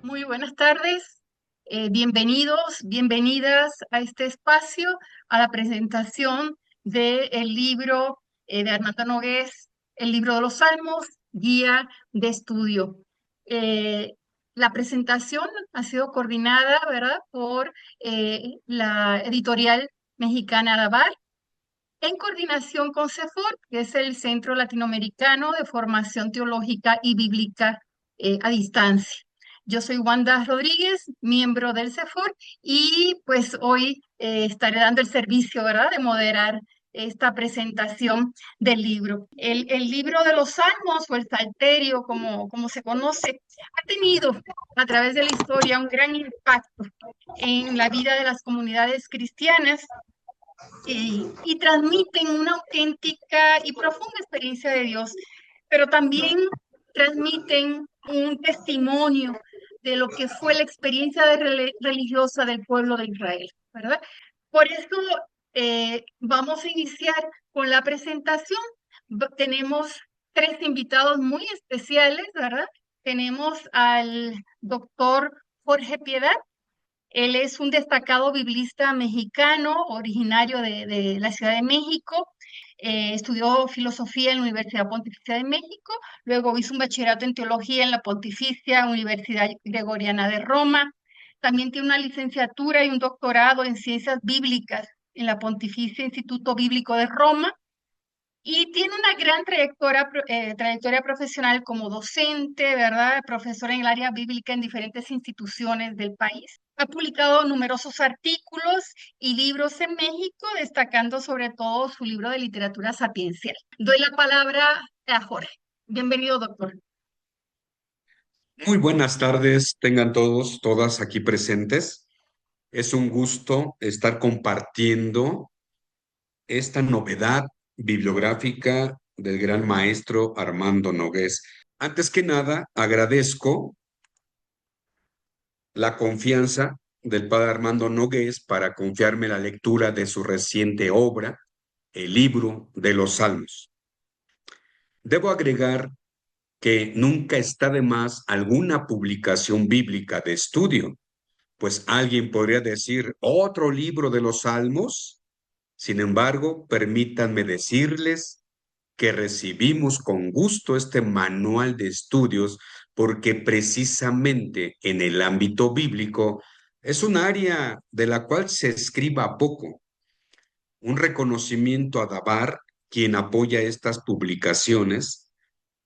Muy buenas tardes, bienvenidos, bienvenidas a este espacio, a la presentación del libro de Armando Nogués, el libro de los Salmos, guía de estudio. Eh, la presentación ha sido coordinada, ¿verdad?, por la editorial mexicana Arabar, en coordinación con CEFOR, que es el Centro Latinoamericano de Formación Teológica y Bíblica a Distancia. Yo soy Wanda Rodríguez, miembro del CEFOR, y pues hoy estaré dando el servicio, ¿verdad?, de moderar esta presentación del libro. El libro de los Salmos, o el Salterio, como se conoce, ha tenido a través de la historia un gran impacto en la vida de las comunidades cristianas y transmiten una auténtica y profunda experiencia de Dios, pero también transmiten un testimonio de lo que fue la experiencia religiosa del pueblo de Israel, ¿verdad? Por eso vamos a iniciar con la presentación. Tenemos tres invitados muy especiales, ¿verdad? Tenemos al doctor Jorge Piedad. Él es un destacado biblista mexicano, originario de la Ciudad de México. Estudió filosofía en la Universidad Pontificia de México, luego hizo un bachillerato en teología en la Pontificia Universidad Gregoriana de Roma. También tiene una licenciatura y un doctorado en ciencias bíblicas en la Pontificia Instituto Bíblico de Roma. Y tiene una gran trayectoria profesional como docente, ¿verdad? Profesor en el área bíblica en diferentes instituciones del país. Ha publicado numerosos artículos y libros en México, destacando sobre todo su libro de literatura sapiencial. Doy la palabra a Jorge. Bienvenido, doctor. Muy buenas tardes, tengan todos, todas aquí presentes. Es un gusto estar compartiendo esta novedad bibliográfica del gran maestro Armando Nogués. Antes que nada, agradezco la confianza del padre Armando Nogués para confiarme la lectura de su reciente obra, el libro de los Salmos. Debo agregar que nunca está de más alguna publicación bíblica de estudio. Pues alguien podría decir, ¿otro libro de los Salmos? Sin embargo, permítanme decirles que recibimos con gusto este manual de estudios porque precisamente en el ámbito bíblico es un área de la cual se escriba poco. Un reconocimiento a Dabar, quien apoya estas publicaciones,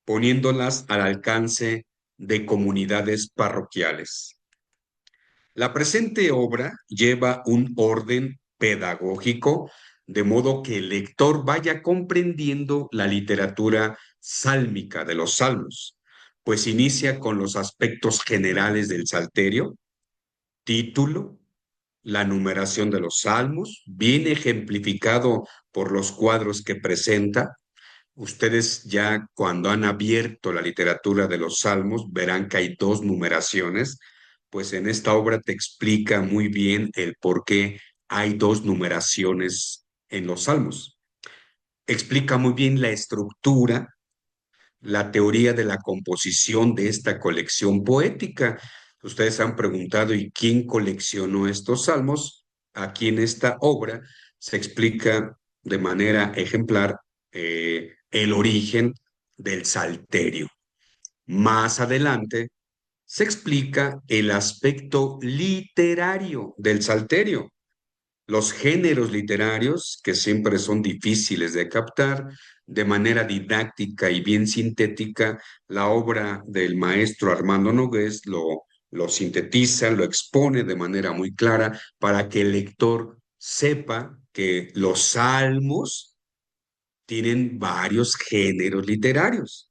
poniéndolas al alcance de comunidades parroquiales. La presente obra lleva un orden pedagógico, de modo que el lector vaya comprendiendo la literatura sálmica de los salmos, pues inicia con los aspectos generales del salterio, título, la numeración de los salmos, bien ejemplificado por los cuadros que presenta. Ustedes ya cuando han abierto la literatura de los salmos verán que hay dos numeraciones, pues en esta obra te explica muy bien el por qué hay dos numeraciones en los salmos. Explica muy bien la estructura, la teoría de la composición de esta colección poética. Ustedes han preguntado, ¿y quién coleccionó estos salmos? Aquí en esta obra se explica de manera ejemplar el origen del salterio. Más adelante se explica el aspecto literario del salterio, los géneros literarios que siempre son difíciles de captar. De manera didáctica y bien sintética, la obra del maestro Armando Nogués lo sintetiza, lo expone de manera muy clara para que el lector sepa que los salmos tienen varios géneros literarios.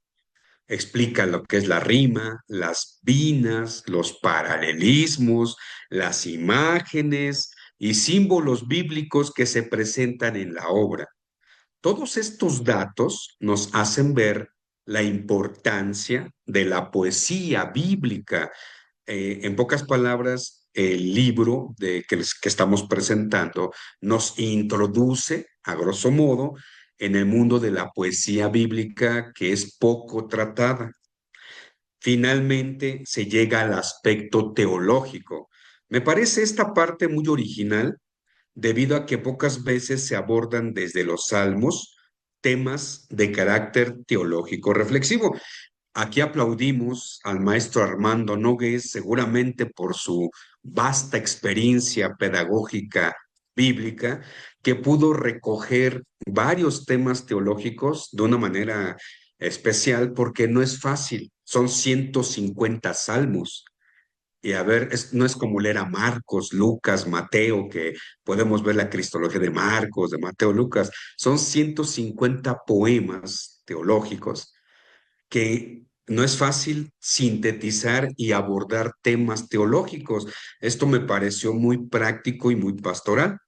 Explica lo que es la rima, las vinas, los paralelismos, las imágenes y símbolos bíblicos que se presentan en la obra. Todos estos datos nos hacen ver la importancia de la poesía bíblica. En pocas palabras, el libro que estamos presentando nos introduce, a grosso modo, en el mundo de la poesía bíblica que es poco tratada. finalmente se llega al aspecto teológico. Me parece esta parte muy original debido a que pocas veces se abordan desde los salmos temas de carácter teológico reflexivo. Aquí aplaudimos al maestro Armando Nogués, seguramente por su vasta experiencia pedagógica bíblica, que pudo recoger varios temas teológicos de una manera especial, porque no es fácil. Son 150 salmos. Y a ver, no es como leer a Marcos, Lucas, Mateo, que podemos ver la cristología de Marcos, de Mateo, Lucas. Son 150 poemas teológicos que no es fácil sintetizar y abordar temas teológicos. Esto me pareció muy práctico y muy pastoral.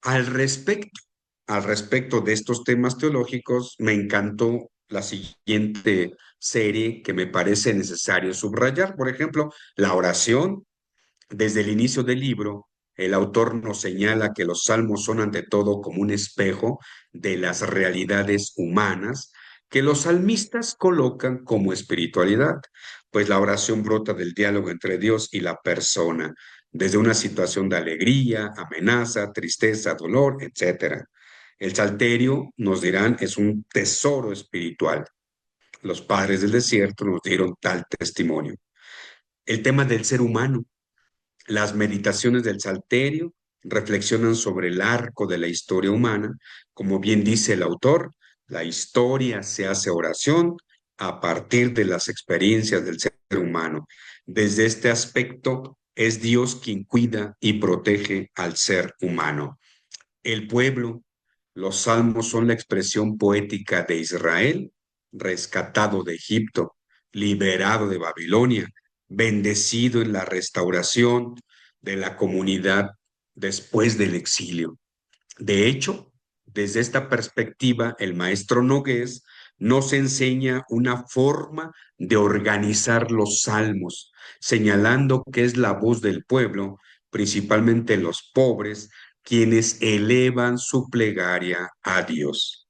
Al respecto, al respecto de estos temas teológicos, me encantó la siguiente serie que me parece necesario subrayar. Por ejemplo, la oración. Desde el inicio del libro, el autor nos señala que los salmos son ante todo como un espejo de las realidades humanas que los salmistas colocan como espiritualidad, pues la oración brota del diálogo entre Dios y la persona, desde una situación de alegría, amenaza, tristeza, dolor, etcétera. El salterio, nos dirán, es un tesoro espiritual. Los padres del desierto nos dieron tal testimonio. El tema del ser humano. Las meditaciones del Salterio reflexionan sobre el arco de la historia humana. Como bien dice el autor, la historia se hace oración a partir de las experiencias del ser humano. Desde este aspecto, es Dios quien cuida y protege al ser humano. El pueblo, los salmos son la expresión poética de Israel, rescatado de Egipto, liberado de Babilonia, bendecido en la restauración de la comunidad después del exilio. De hecho, desde esta perspectiva, el maestro Nogués nos enseña una forma de organizar los salmos, señalando que es la voz del pueblo, principalmente los pobres, quienes elevan su plegaria a Dios.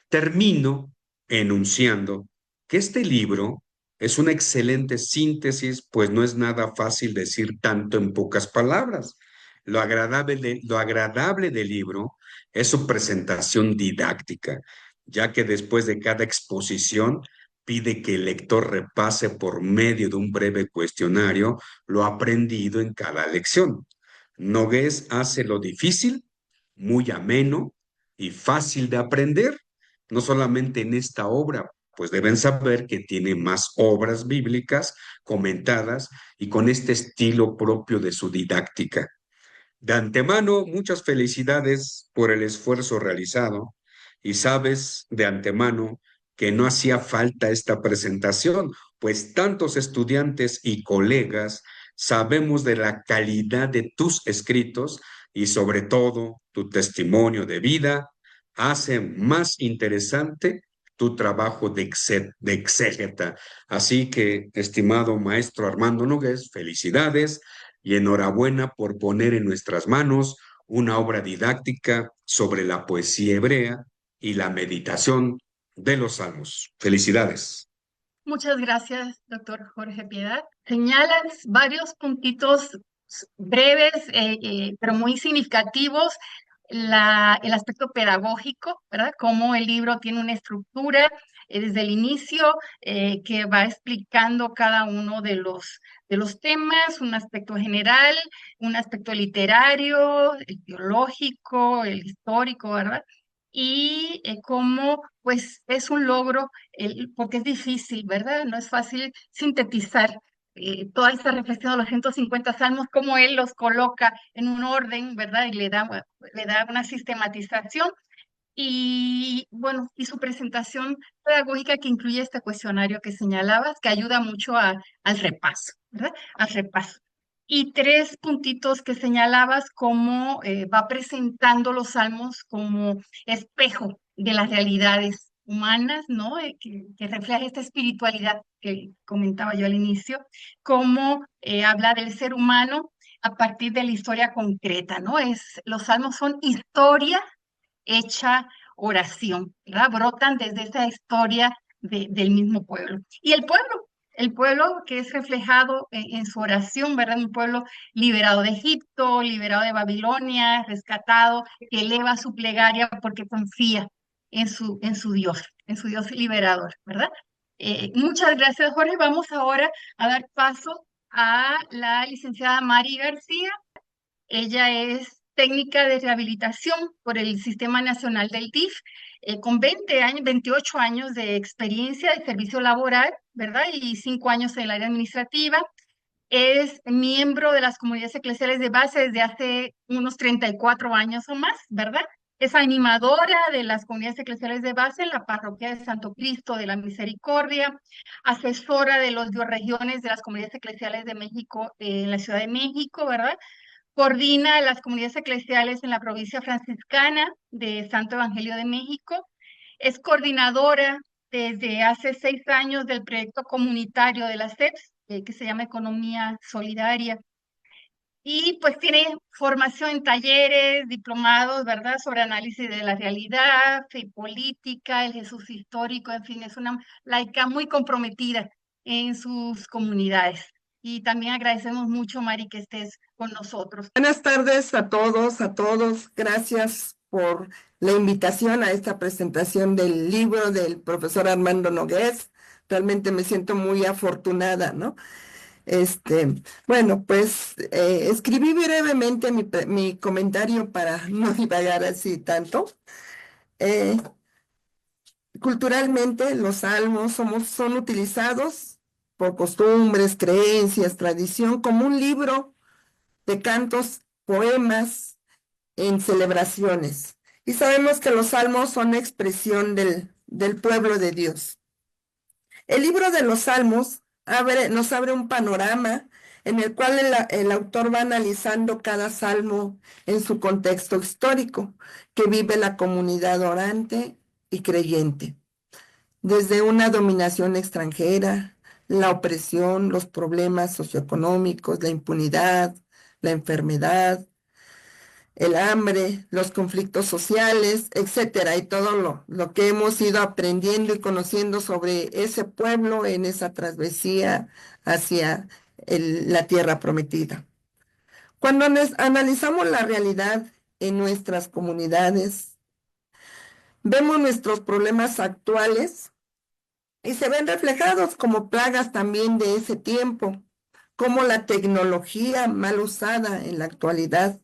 Termino enunciando que este libro es una excelente síntesis, pues no es nada fácil decir tanto en pocas palabras. Lo agradable del libro es su presentación didáctica, ya que después de cada exposición pide que el lector repase por medio de un breve cuestionario lo aprendido en cada lección. Nogués hace lo difícil muy ameno y fácil de aprender, no solamente en esta obra, pues deben saber que tiene más obras bíblicas comentadas y con este estilo propio de su didáctica. De antemano, muchas felicidades por el esfuerzo realizado y sabes de antemano que no hacía falta esta presentación, pues tantos estudiantes y colegas sabemos de la calidad de tus escritos y sobre todo tu testimonio de vida hace más interesante tu trabajo de exégeta. Así que, estimado maestro Armando Nogués, felicidades y enhorabuena por poner en nuestras manos una obra didáctica sobre la poesía hebrea y la meditación de los salmos. Felicidades. Muchas gracias, doctor Jorge Piedad. Señalas varios puntitos breves, pero muy significativos. El aspecto pedagógico, ¿verdad? Cómo el libro tiene una estructura desde el inicio que va explicando cada uno de los temas, un aspecto general, un aspecto literario, el teológico, el histórico, ¿verdad? Y cómo pues es un logro porque es difícil, ¿verdad? No es fácil sintetizar toda esta reflexión de los 150 salmos, cómo él los coloca en un orden, ¿verdad? Y le da una sistematización y, bueno, y su presentación pedagógica que incluye este cuestionario que señalabas, que ayuda mucho al repaso, ¿verdad? Al repaso. Y tres puntitos que señalabas, cómo va presentando los salmos como espejo de las realidades humanas, ¿no? Que refleja esta espiritualidad que comentaba yo al inicio, cómo habla del ser humano a partir de la historia concreta, ¿no? Los salmos son historia hecha oración, ¿verdad? Brotan desde esa historia del mismo pueblo. Y el pueblo, el pueblo que es reflejado en su oración, ¿verdad? Un pueblo liberado de Egipto, liberado de Babilonia, rescatado, que eleva su plegaria porque confía en su Dios liberador, ¿verdad? Muchas gracias, Jorge. Vamos ahora a dar paso a la licenciada Mari García. Ella es técnica de rehabilitación por el Sistema Nacional del DIF, con 20 años, 28 años de experiencia de servicio laboral, ¿verdad? Y 5 años en el área administrativa. Es miembro de las comunidades eclesiales de base desde hace unos 34 años o más, ¿verdad? Es animadora de las comunidades eclesiales de base en la parroquia de Santo Cristo de la Misericordia, asesora de los bioregiones de las comunidades eclesiales de México en la Ciudad de México, ¿verdad? Coordina las comunidades eclesiales en la provincia franciscana de Santo Evangelio de México. Es coordinadora desde hace 6 años del proyecto comunitario de la SEPS, que se llama Economía Solidaria. Y pues tiene formación en talleres, diplomados, ¿verdad?, sobre análisis de la realidad, fe política, el Jesús histórico, en fin, es una laica muy comprometida en sus comunidades. Y también agradecemos mucho, Mari, que estés con nosotros. Buenas tardes a todos, a todos. Gracias por la invitación a esta presentación del libro del profesor Armando Nogués. Realmente me siento muy afortunada, ¿no? Bueno, pues escribí brevemente mi comentario para no divagar así tanto. Culturalmente, los salmos son utilizados por costumbres, creencias, tradición, como un libro de cantos, poemas en celebraciones. Y sabemos que los salmos son expresión del pueblo de Dios. El libro de los salmos nos abre un panorama en el cual el autor va analizando cada salmo en su contexto histórico que vive la comunidad orante y creyente. Desde una dominación extranjera, la opresión, los problemas socioeconómicos, la impunidad, la enfermedad, el hambre, los conflictos sociales, etcétera, y todo lo que hemos ido aprendiendo y conociendo sobre ese pueblo en esa travesía hacia la tierra prometida. Cuando analizamos la realidad en nuestras comunidades, vemos nuestros problemas actuales y se ven reflejados como plagas también de ese tiempo, como la tecnología mal usada en la actualidad,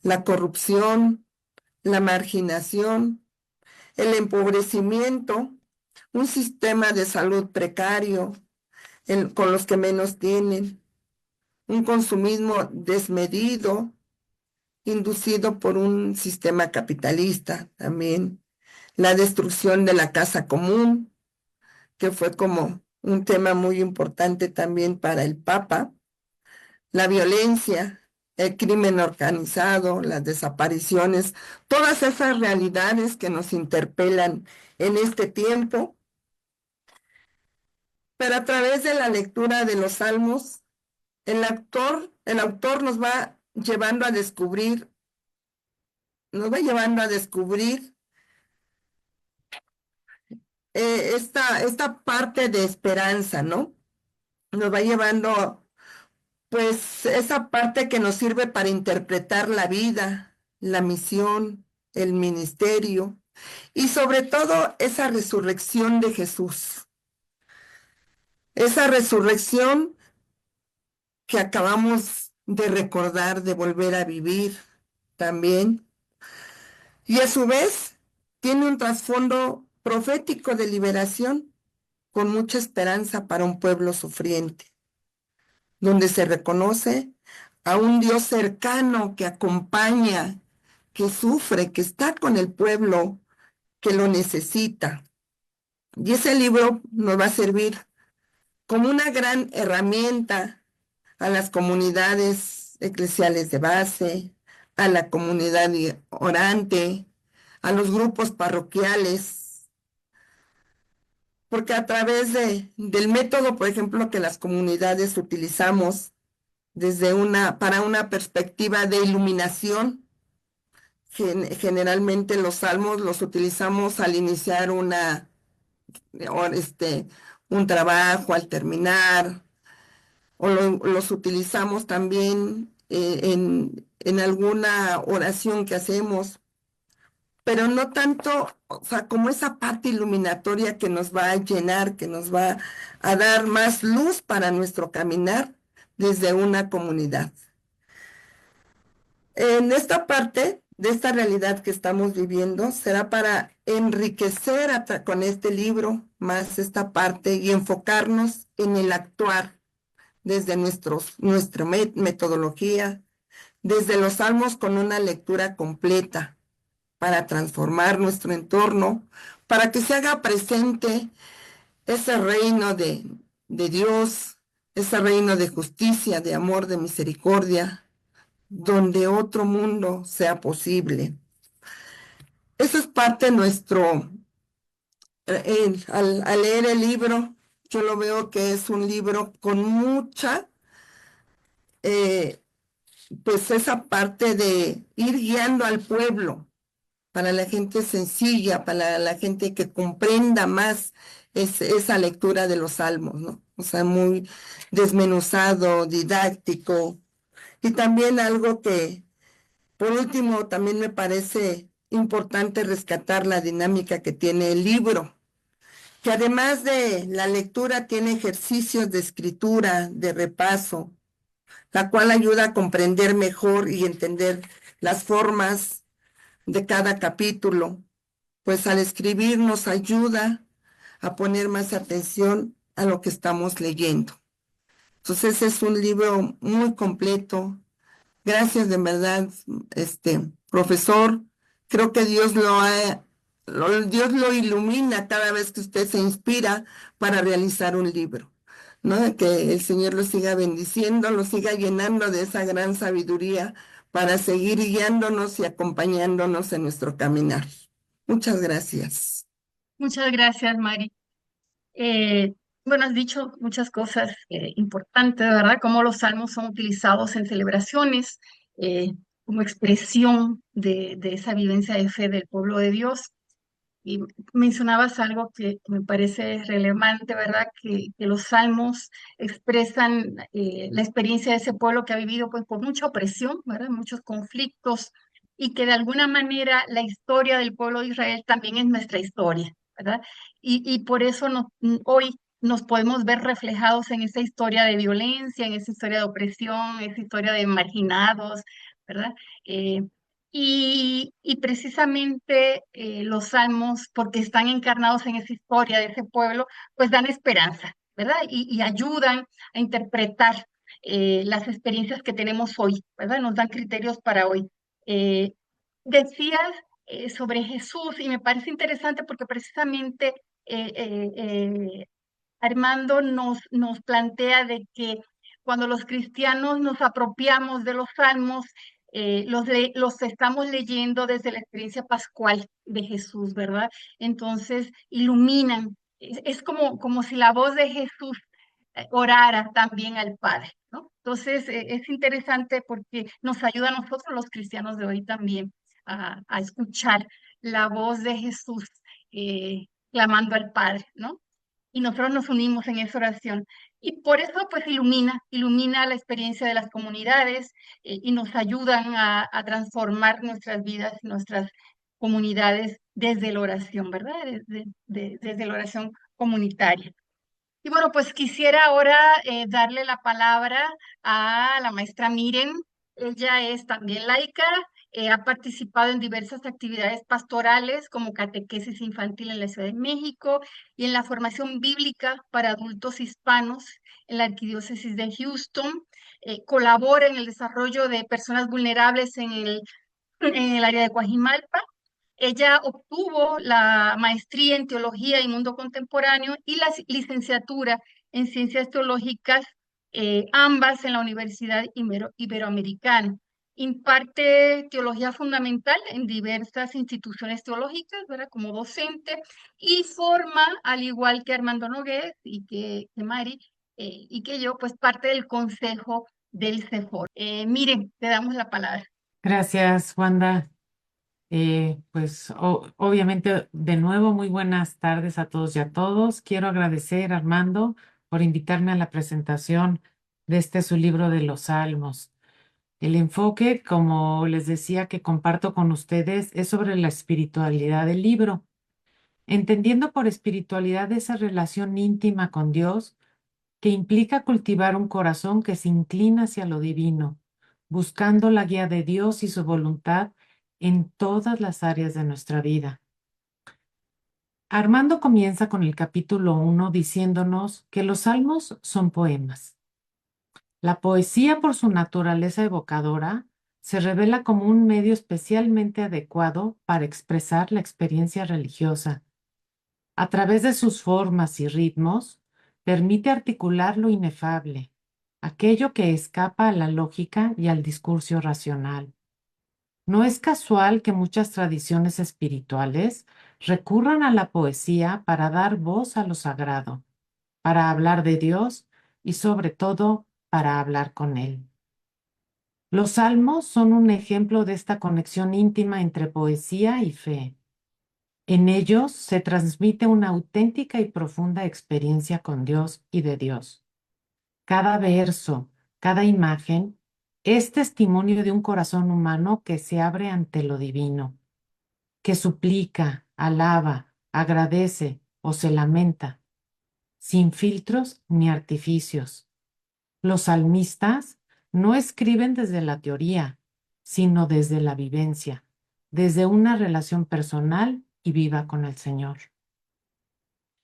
la corrupción, la marginación, el empobrecimiento, un sistema de salud precario con los que menos tienen, un consumismo desmedido, inducido por un sistema capitalista también, la destrucción de la casa común, que fue como un tema muy importante también para el Papa, la violencia, el crimen organizado, las desapariciones, todas esas realidades que nos interpelan en este tiempo. Pero a través de la lectura de los salmos, el autor nos va llevando a descubrir esta parte de esperanza, ¿no? Nos va llevando pues esa parte que nos sirve para interpretar la vida, la misión, el ministerio y sobre todo esa resurrección de Jesús. Esa resurrección que acabamos de recordar, de volver a vivir también. Y a su vez tiene un trasfondo profético de liberación con mucha esperanza para un pueblo sufriente, donde se reconoce a un Dios cercano que acompaña, que sufre, que está con el pueblo que lo necesita. Y ese libro nos va a servir como una gran herramienta a las comunidades eclesiales de base, a la comunidad orante, a los grupos parroquiales, porque a través del método, por ejemplo, que las comunidades utilizamos para una perspectiva de iluminación. Generalmente los salmos los utilizamos al iniciar una un trabajo al terminar, o los utilizamos también en alguna oración que hacemos, pero no tanto, o sea, como esa parte iluminatoria que nos va a llenar, que nos va a dar más luz para nuestro caminar desde una comunidad. En esta parte de esta realidad que estamos viviendo, será para enriquecer con este libro más esta parte y enfocarnos en el actuar desde nuestra metodología, desde los salmos con una lectura completa para transformar nuestro entorno, para que se haga presente ese reino de Dios, ese reino de justicia, de amor, de misericordia, donde otro mundo sea posible. Eso es parte de nuestro, al leer el libro, yo lo veo que es un libro con mucha, eh, pues esa parte de ir guiando al pueblo, para la gente sencilla, para la gente que comprenda más esa lectura de los salmos, ¿no? O sea, muy desmenuzado, didáctico. Y también algo que, por último, también me parece importante rescatar la dinámica que tiene el libro, que además de la lectura tiene ejercicios de escritura, de repaso, la cual ayuda a comprender mejor y entender las formas de cada capítulo, pues al escribir nos ayuda a poner más atención a lo que estamos leyendo. Entonces es un libro muy completo. Gracias de verdad, profesor. Creo que Dios lo ilumina cada vez que usted se inspira para realizar un libro, ¿no? Que el Señor lo siga bendiciendo, lo siga llenando de esa gran sabiduría para seguir guiándonos y acompañándonos en nuestro caminar. Muchas gracias. Muchas gracias, Mari. Eh, bueno, has dicho muchas cosas importantes, ¿verdad? Cómo los salmos son utilizados en celebraciones como expresión de esa vivencia de fe del pueblo de Dios. Y mencionabas algo que me parece relevante, ¿verdad? Que los salmos expresan la experiencia de ese pueblo que ha vivido pues, por mucha opresión, ¿verdad? Muchos conflictos, y que de alguna manera la historia del pueblo de Israel también es nuestra historia, ¿verdad? Y por eso hoy nos podemos ver reflejados en esa historia de violencia, en esa historia de opresión, esa historia de marginados, ¿verdad? Eh, y precisamente los salmos, porque están encarnados en esa historia de ese pueblo, pues dan esperanza, ¿verdad? Y ayudan a interpretar las experiencias que tenemos hoy, ¿verdad? Nos dan criterios para hoy. Eh, Decías sobre Jesús y me parece interesante porque precisamente eh, eh, eh, Armando nos plantea de que cuando los cristianos nos apropiamos de los salmos, los estamos leyendo desde la experiencia pascual de Jesús, ¿verdad? Entonces iluminan. Es como si la voz de Jesús orara también al Padre, ¿no? Entonces es interesante porque nos ayuda a nosotros los cristianos de hoy también a escuchar la voz de Jesús clamando al Padre, ¿no? Y nosotros nos unimos en esa oración. Y por eso pues ilumina la experiencia de las comunidades y nos ayudan a transformar nuestras vidas, nuestras comunidades desde la oración, ¿verdad? Desde la oración comunitaria. Y bueno, pues quisiera ahora darle la palabra a la maestra Miren. Ella es también laica, ha participado en diversas actividades pastorales como catequesis infantil en la Ciudad de México y en la formación bíblica para adultos hispanos en la Arquidiócesis de Houston. Colabora en el desarrollo de personas vulnerables en el área de Coajimalpa. Ella obtuvo la maestría en Teología y Mundo Contemporáneo y la licenciatura en Ciencias Teológicas, ambas en la Universidad Iberoamericana. Imparte teología fundamental en diversas instituciones teológicas, ¿verdad? Como docente, y forma, al igual que Armando Nogués y que Mari, y que yo, pues parte del consejo del CEFOR. Miren, te damos la palabra. Gracias, Wanda. Obviamente, de nuevo, muy buenas tardes a todos y a todos. Quiero agradecer, Armando, por invitarme a la presentación de este su libro de los Salmos. El enfoque, como les decía, que comparto con ustedes es sobre la espiritualidad del libro, entendiendo por espiritualidad esa relación íntima con Dios que implica cultivar un corazón que se inclina hacia lo divino, buscando la guía de Dios y su voluntad en todas las áreas de nuestra vida. Armando comienza con el capítulo 1 diciéndonos que los salmos son poemas. La poesía, por su naturaleza evocadora, se revela como un medio especialmente adecuado para expresar la experiencia religiosa. A través de sus formas y ritmos, permite articular lo inefable, aquello que escapa a la lógica y al discurso racional. No es casual que muchas tradiciones espirituales recurran a la poesía para dar voz a lo sagrado, para hablar de Dios y sobre todo para hablar con Él. Los salmos son un ejemplo de esta conexión íntima entre poesía y fe. En ellos se transmite una auténtica y profunda experiencia con Dios y de Dios. Cada verso, cada imagen es testimonio de un corazón humano que se abre ante lo divino, que suplica, alaba, agradece o se lamenta, sin filtros ni artificios. Los salmistas no escriben desde la teoría, sino desde la vivencia, desde una relación personal y viva con el Señor.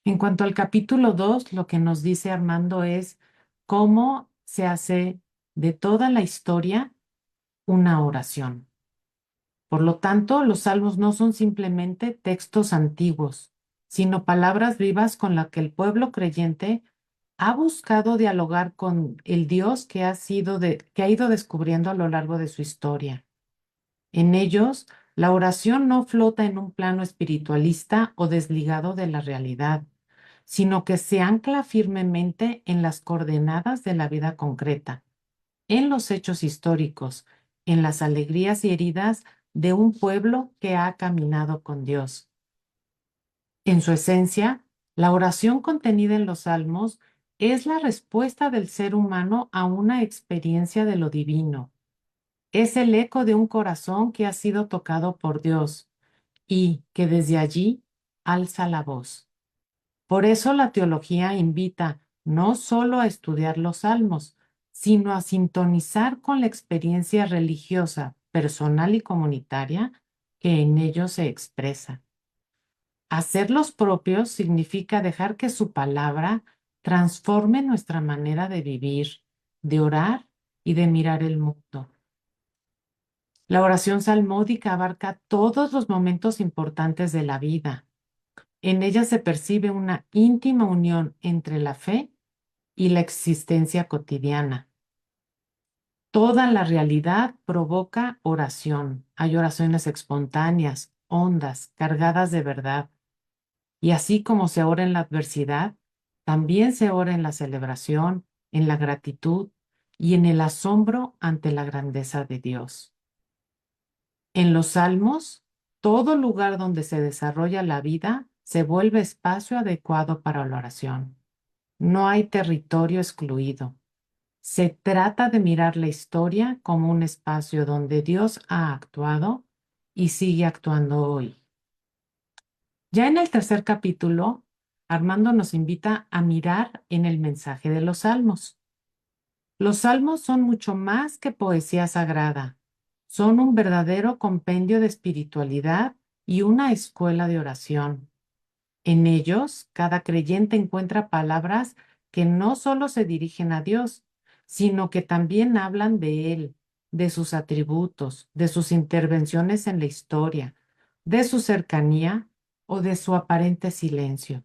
En cuanto al capítulo 2, lo que nos dice Armando es cómo se hace de toda la historia una oración. Por lo tanto, los salmos no son simplemente textos antiguos, sino palabras vivas con las que el pueblo creyente ha buscado dialogar con el Dios que ha ido descubriendo a lo largo de su historia. En ellos, la oración no flota en un plano espiritualista o desligado de la realidad, sino que se ancla firmemente en las coordenadas de la vida concreta, en los hechos históricos, en las alegrías y heridas de un pueblo que ha caminado con Dios. En su esencia, la oración contenida en los salmos es la respuesta del ser humano a una experiencia de lo divino. Es el eco de un corazón que ha sido tocado por Dios y que desde allí alza la voz. Por eso la teología invita no solo a estudiar los salmos, sino a sintonizar con la experiencia religiosa, personal y comunitaria que en ellos se expresa. Hacerlos propios significa dejar que su palabra transforme nuestra manera de vivir, de orar y de mirar el mundo. La oración salmódica abarca todos los momentos importantes de la vida. En ella se percibe una íntima unión entre la fe y la existencia cotidiana. Toda la realidad provoca oración. Hay oraciones espontáneas, hondas, cargadas de verdad. Y así como se ora en la adversidad, también se ora en la celebración, en la gratitud y en el asombro ante la grandeza de Dios. En los salmos, todo lugar donde se desarrolla la vida se vuelve espacio adecuado para la oración. No hay territorio excluido. Se trata de mirar la historia como un espacio donde Dios ha actuado y sigue actuando hoy. Ya en el tercer capítulo, Armando nos invita a mirar en el mensaje de los salmos. Los salmos son mucho más que poesía sagrada. Son un verdadero compendio de espiritualidad y una escuela de oración. En ellos, cada creyente encuentra palabras que no solo se dirigen a Dios, sino que también hablan de Él, de sus atributos, de sus intervenciones en la historia, de su cercanía o de su aparente silencio.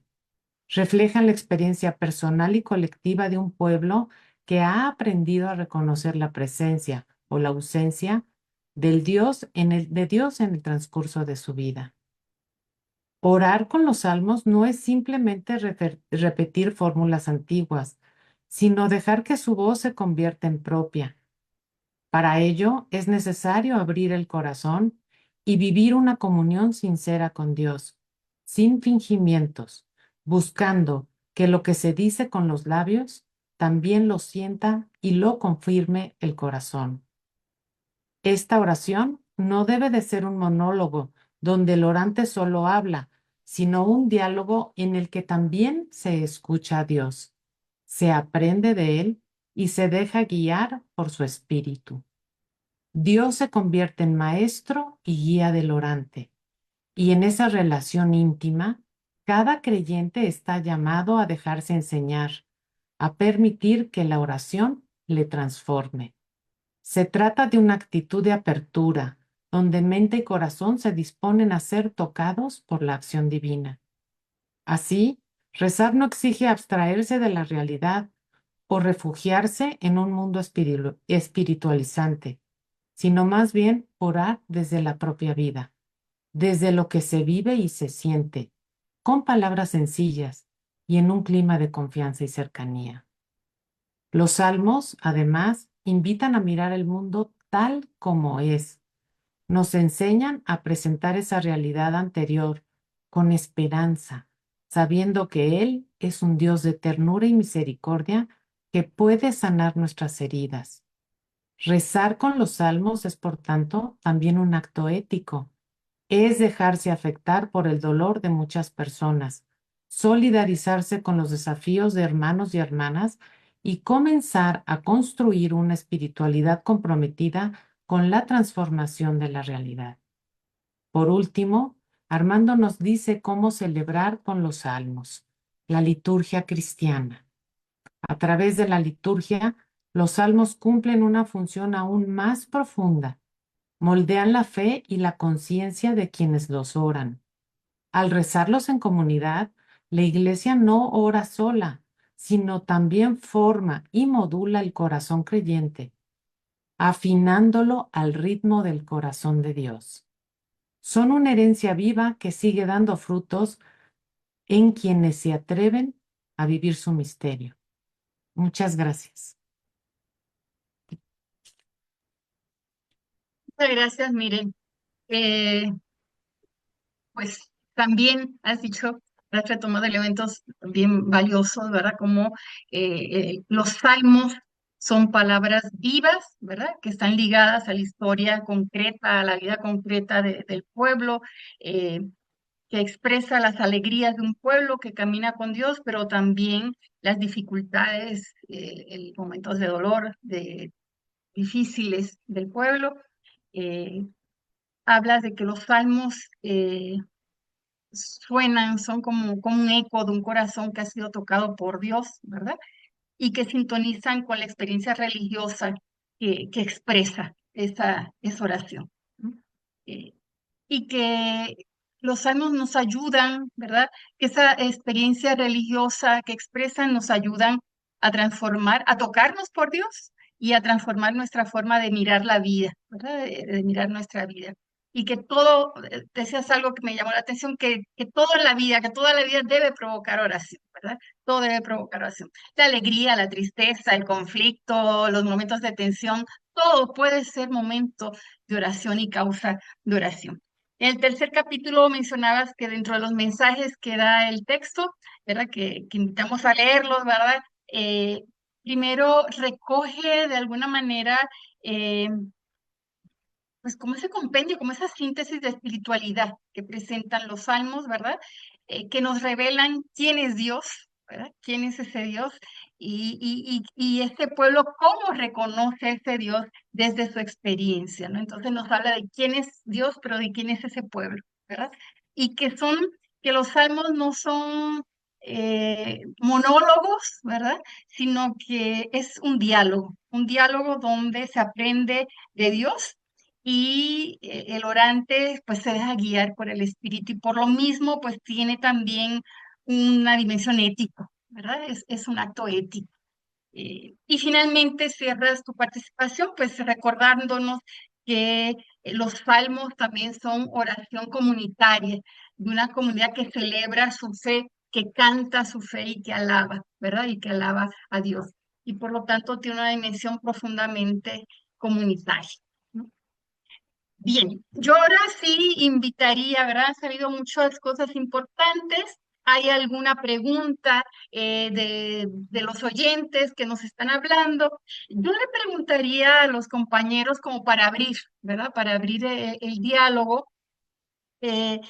Reflejan la experiencia personal y colectiva de un pueblo que ha aprendido a reconocer la presencia o la ausencia de Dios en el transcurso de su vida. Orar con los salmos no es simplemente repetir fórmulas antiguas, sino dejar que su voz se convierta en propia. Para ello es necesario abrir el corazón y vivir una comunión sincera con Dios, sin fingimientos, buscando que lo que se dice con los labios también lo sienta y lo confirme el corazón. Esta oración no debe de ser un monólogo donde el orante solo habla, sino un diálogo en el que también se escucha a Dios, se aprende de Él y se deja guiar por su espíritu. Dios se convierte en maestro y guía del orante, y en esa relación íntima, cada creyente está llamado a dejarse enseñar, a permitir que la oración le transforme. Se trata de una actitud de apertura, donde mente y corazón se disponen a ser tocados por la acción divina. Así, rezar no exige abstraerse de la realidad o refugiarse en un mundo espiritualizante, sino más bien orar desde la propia vida, desde lo que se vive y se siente, con palabras sencillas y en un clima de confianza y cercanía. Los salmos, además, invitan a mirar el mundo tal como es. Nos enseñan a presentar esa realidad anterior con esperanza, sabiendo que Él es un Dios de ternura y misericordia que puede sanar nuestras heridas. Rezar con los salmos es, por tanto, también un acto ético. Es dejarse afectar por el dolor de muchas personas, solidarizarse con los desafíos de hermanos y hermanas y comenzar a construir una espiritualidad comprometida con la transformación de la realidad. Por último, Armando nos dice cómo celebrar con los salmos, la liturgia cristiana. A través de la liturgia, los salmos cumplen una función aún más profunda. Moldean la fe y la conciencia de quienes los oran. Al rezarlos en comunidad, la Iglesia no ora sola, sino también forma y modula el corazón creyente, afinándolo al ritmo del corazón de Dios. Son una herencia viva que sigue dando frutos en quienes se atreven a vivir su misterio. Muchas gracias. Muchas gracias, miren. Eh, pues también has dicho, has retomado elementos bien valiosos, ¿verdad? Como los salmos son palabras vivas, ¿verdad? Que están ligadas a la historia concreta, a la vida concreta del pueblo, eh, que expresa las alegrías de un pueblo que camina con Dios, pero también las dificultades, momentos de dolor, difíciles del pueblo. Eh, Hablas de que los salmos suenan, son como un eco de un corazón que ha sido tocado por Dios, ¿verdad? Y que sintonizan con la experiencia religiosa que expresa esa oración, ¿no? Eh, y que los salmos nos ayudan, ¿verdad? Que esa experiencia religiosa que expresan nos ayudan a transformar, a tocarnos por Dios y a transformar nuestra forma de mirar la vida, ¿verdad? De mirar nuestra vida. Y que todo, decías algo que me llamó la atención, que todo en la vida, que toda la vida debe provocar oración, ¿verdad? Todo debe provocar oración. La alegría, la tristeza, el conflicto, los momentos de tensión, todo puede ser momento de oración y causa de oración. En el tercer capítulo mencionabas que dentro de los mensajes que da el texto, ¿verdad? Que invitamos a leerlos, ¿verdad? Primero recoge de alguna manera, eh, pues como ese compendio, como esa síntesis de espiritualidad que presentan los salmos, ¿verdad? Que nos revelan quién es Dios, ¿verdad? ¿Quién es ese Dios? Y este pueblo, cómo reconoce ese Dios desde su experiencia, ¿no? Entonces nos habla de quién es Dios, pero de quién es ese pueblo, ¿verdad? Y que los salmos no son monólogos, ¿verdad? Sino que es un diálogo donde se aprende de Dios y el orante pues se deja guiar por el espíritu y por lo mismo pues tiene también una dimensión ética, ¿verdad? Es un acto ético. Y finalmente cierras tu participación pues recordándonos que los salmos también son oración comunitaria de una comunidad que celebra su fe, que canta su fe y que alaba, ¿verdad? Y que alaba a Dios. Y por lo tanto tiene una dimensión profundamente comunitaria, ¿no? Bien, yo ahora sí invitaría, ¿verdad? Han salido muchas cosas importantes. ¿Hay alguna pregunta de los oyentes que nos están hablando? Yo le preguntaría a los compañeros como para abrir, ¿verdad? Para abrir el diálogo. eh,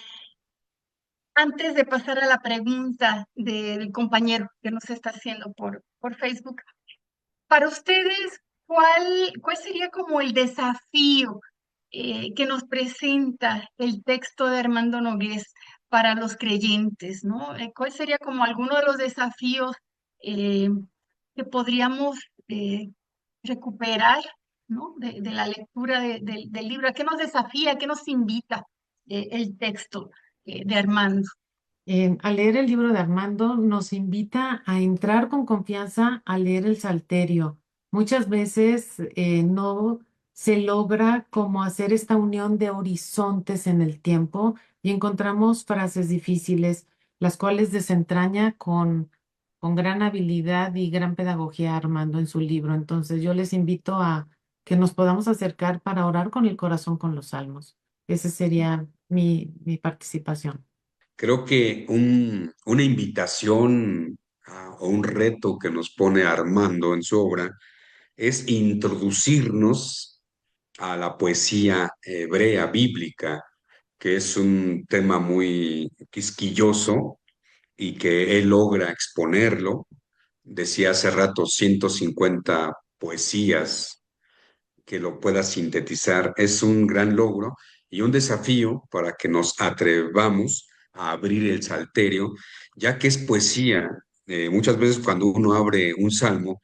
Antes de pasar a la pregunta del compañero que nos está haciendo por Facebook, para ustedes, ¿cuál sería como el desafío que nos presenta el texto de Armando Nogués para los creyentes, ¿no? ¿Cuál sería como alguno de los desafíos eh, que podríamos eh, recuperar, ¿no? De la lectura del libro? ¿A qué nos desafía, a qué nos invita el texto de Armando? Al leer el libro de Armando nos invita a entrar con confianza a leer el Salterio. Muchas veces no se logra como hacer esta unión de horizontes en el tiempo y encontramos frases difíciles, las cuales desentraña con gran habilidad y gran pedagogía Armando en su libro. Entonces yo les invito a que nos podamos acercar para orar con el corazón con los salmos. Esa sería mi participación. Creo que una invitación o un reto que nos pone Armando en su obra es introducirnos a la poesía hebrea bíblica, que es un tema muy quisquilloso y que él logra exponerlo. Decía hace rato 150 poesías que lo pueda sintetizar. Es un gran logro y un desafío para que nos atrevamos a abrir el salterio, ya que es poesía. Muchas veces cuando uno abre un salmo,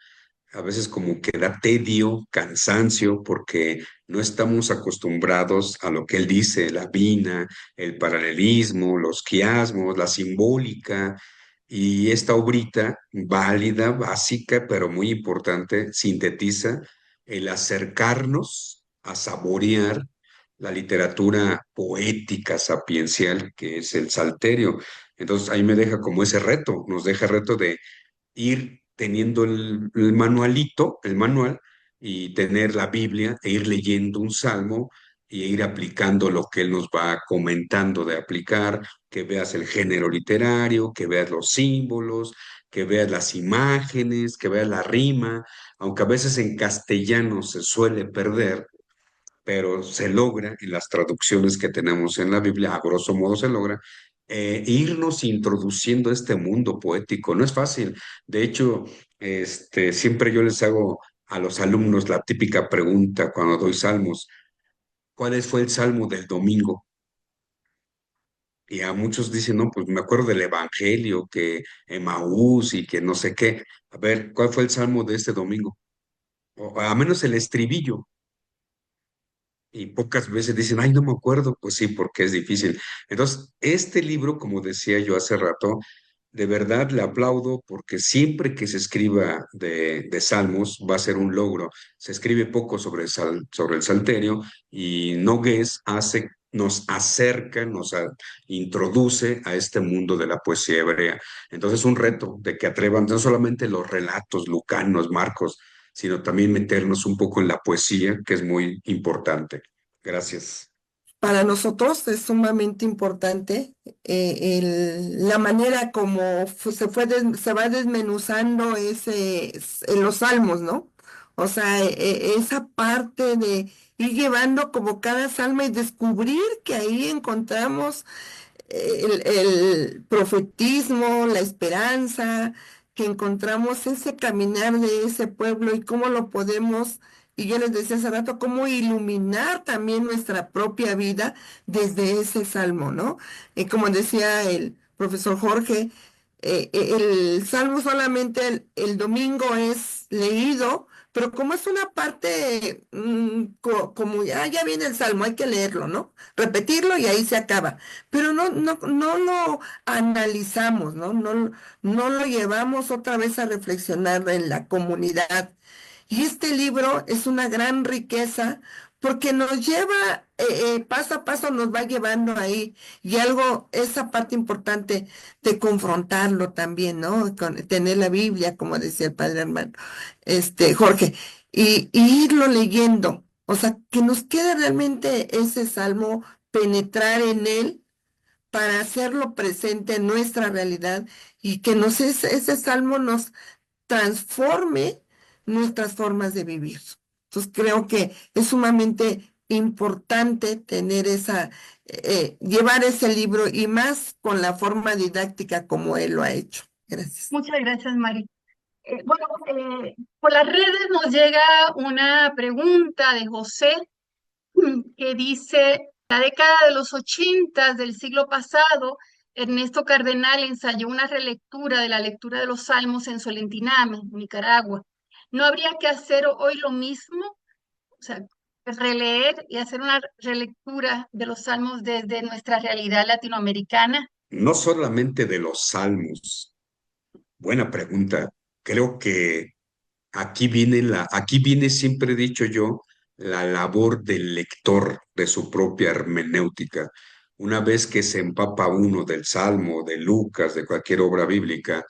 a veces como que da tedio, cansancio, porque no estamos acostumbrados a lo que él dice, la vina, el paralelismo, los quiasmos, la simbólica, y esta obrita válida, básica, pero muy importante, sintetiza el acercarnos a saborear la literatura poética sapiencial que es el Salterio. Entonces ahí me deja como ese reto, nos deja el reto de ir teniendo el manualito, el manual, y tener la Biblia e ir leyendo un salmo y ir aplicando lo que él nos va comentando de aplicar, que veas el género literario, que veas los símbolos, que veas las imágenes, que veas la rima, aunque a veces en castellano se suele perder, pero se logra en las traducciones que tenemos en la Biblia, a grosso modo se logra, irnos introduciendo a este mundo poético. No es fácil. De hecho, siempre yo les hago a los alumnos la típica pregunta cuando doy salmos, ¿cuál fue el salmo del domingo? Y a muchos dicen, no, pues me acuerdo del Evangelio, que Emaús y que no sé qué. A ver, ¿cuál fue el salmo de este domingo? O a menos el estribillo. Y pocas veces dicen, ay, no me acuerdo. Pues sí, porque es difícil. Entonces, este libro, como decía yo hace rato, de verdad le aplaudo porque siempre que se escriba de salmos va a ser un logro. Se escribe poco sobre sobre el salterio y Nogués nos acerca, introduce a este mundo de la poesía hebrea. Entonces, un reto de que atrevan no solamente los relatos lucanos, Marcos, sino también meternos un poco en la poesía, que es muy importante. Gracias. Para nosotros es sumamente importante la manera como se va desmenuzando en los salmos, ¿no? O sea, esa parte de ir llevando como cada salmo y descubrir que ahí encontramos el profetismo, la esperanza, que encontramos ese caminar de ese pueblo y cómo lo podemos, y yo les decía hace rato, cómo iluminar también nuestra propia vida desde ese salmo, ¿no? Como decía el profesor Jorge, el salmo solamente el domingo es leído. Pero como es una parte, como ya viene el salmo, hay que leerlo, ¿no? Repetirlo y ahí se acaba, pero no lo analizamos, ¿no? No lo llevamos otra vez a reflexionar en la comunidad. Y este libro es una gran riqueza porque nos lleva, paso a paso nos va llevando ahí. Y algo, esa parte importante de confrontarlo también, ¿no? Tener la Biblia, como decía el padre hermano, Jorge, y irlo leyendo. O sea, que nos quede realmente ese salmo, penetrar en él para hacerlo presente en nuestra realidad y que ese salmo nos transforme nuestras formas de vivir. Entonces creo que es sumamente importante tener llevar ese libro y más con la forma didáctica como él lo ha hecho. Gracias. Muchas gracias, Mari. Bueno, por las redes nos llega una pregunta de José que dice, la década de los 80 del siglo pasado, Ernesto Cardenal ensayó una relectura de la lectura de los Salmos en Solentiname, Nicaragua. ¿No habría que hacer hoy lo mismo? O sea, releer y hacer una relectura de los Salmos desde nuestra realidad latinoamericana. No solamente de los salmos. Buena pregunta. Creo que aquí viene, siempre he dicho yo, la labor del lector de su propia hermenéutica. Una vez que se empapa uno del Salmo, de Lucas, de cualquier obra bíblica,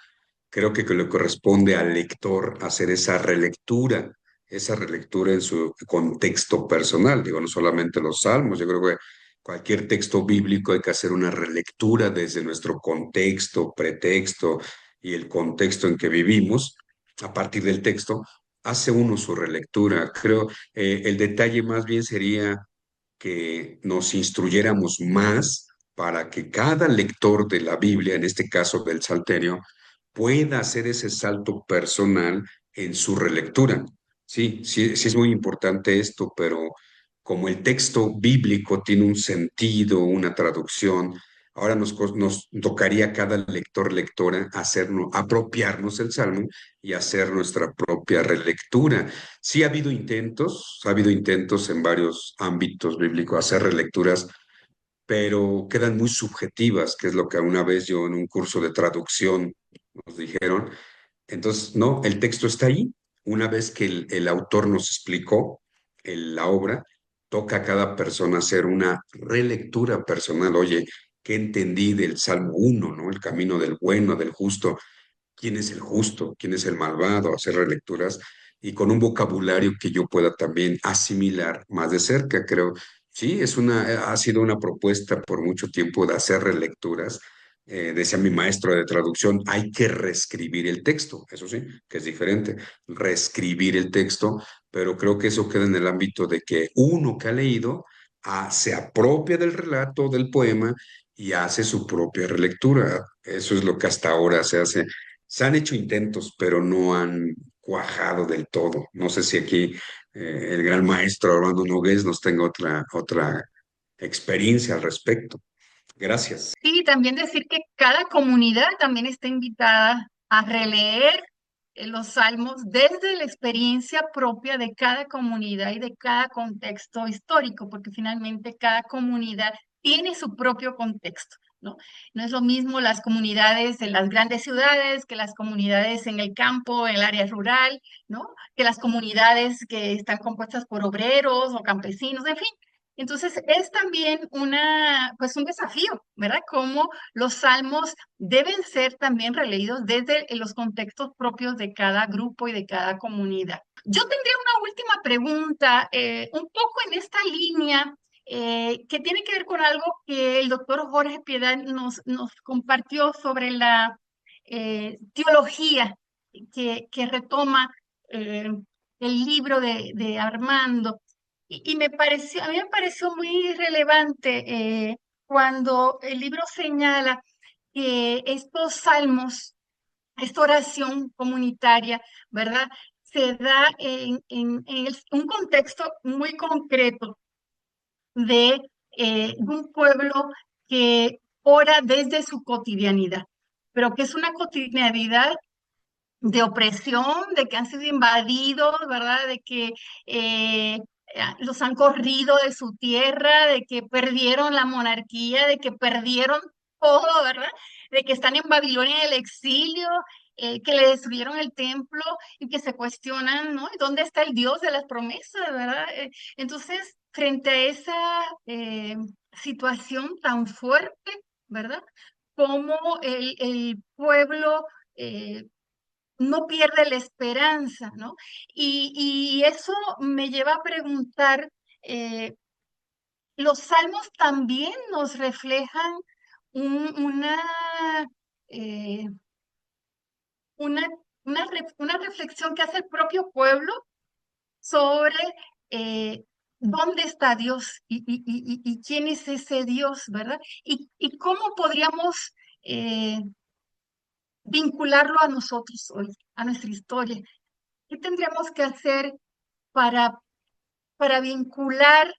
creo que le corresponde al lector hacer esa relectura en su contexto personal. Digo, no solamente los Salmos, yo creo que cualquier texto bíblico hay que hacer una relectura desde nuestro contexto, pretexto y el contexto en que vivimos. A partir del texto, hace uno su relectura. Creo, el detalle más bien sería que nos instruyéramos más para que cada lector de la Biblia, en este caso del Salterio, pueda hacer ese salto personal en su relectura. Sí, sí, sí es muy importante esto, pero como el texto bíblico tiene un sentido, una traducción, ahora nos tocaría a cada lector, lectora, apropiarnos el Salmo y hacer nuestra propia relectura. Sí ha habido intentos en varios ámbitos bíblicos hacer relecturas, pero quedan muy subjetivas, que es lo que una vez yo en un curso de traducción nos dijeron. Entonces, no, el texto está ahí. Una vez que el autor nos explicó la obra, toca a cada persona hacer una relectura personal. Oye, ¿qué entendí del Salmo 1, ¿no? El camino del bueno, del justo, quién es el justo, quién es el malvado, hacer relecturas y con un vocabulario que yo pueda también asimilar más de cerca, creo. Sí, ha sido una propuesta por mucho tiempo de hacer relecturas. Decía mi maestro de traducción, hay que reescribir el texto, eso sí, que es diferente, reescribir el texto, pero creo que eso queda en el ámbito de que uno que ha leído se apropia del relato, del poema y hace su propia relectura. Eso es lo que hasta ahora se hace. Se han hecho intentos, pero no han cuajado del todo. No sé si aquí el gran maestro Armando Nogués nos tenga otra experiencia al respecto. Gracias. Sí, también decir que cada comunidad también está invitada a releer los salmos desde la experiencia propia de cada comunidad y de cada contexto histórico, porque finalmente cada comunidad tiene su propio contexto, ¿no? No es lo mismo las comunidades en las grandes ciudades que las comunidades en el campo, en el área rural, ¿no? Que las comunidades que están compuestas por obreros o campesinos, en fin. Entonces, es también pues un desafío, ¿verdad? Cómo los salmos deben ser también releídos desde los contextos propios de cada grupo y de cada comunidad. Yo tendría una última pregunta, un poco en esta línea, que tiene que ver con algo que el doctor Jorge Piedad nos compartió sobre la teología que retoma eh, el libro de Armando. Y a mí me pareció muy relevante cuando el libro señala que estos salmos, esta oración comunitaria, ¿verdad? Se da en un contexto muy concreto de un pueblo que ora desde su cotidianidad, pero que es una cotidianidad de opresión, de que han sido invadidos, ¿verdad? De que los han corrido de su tierra, de que perdieron la monarquía, de que perdieron todo, ¿verdad? De que están en Babilonia en el exilio, que le destruyeron el templo y que se cuestionan, ¿no? ¿Dónde está el Dios de las promesas, ¿verdad? Entonces, frente a esa situación tan fuerte, ¿verdad? Como el pueblo no pierde la esperanza, ¿no? Y eso me lleva a preguntar, los salmos también nos reflejan una, eh, una, una reflexión que hace el propio pueblo sobre eh, dónde está Dios y quién es ese Dios, ¿verdad? Y cómo podríamos vincularlo a nosotros hoy, a nuestra historia. ¿Qué tendríamos que hacer para, para vincular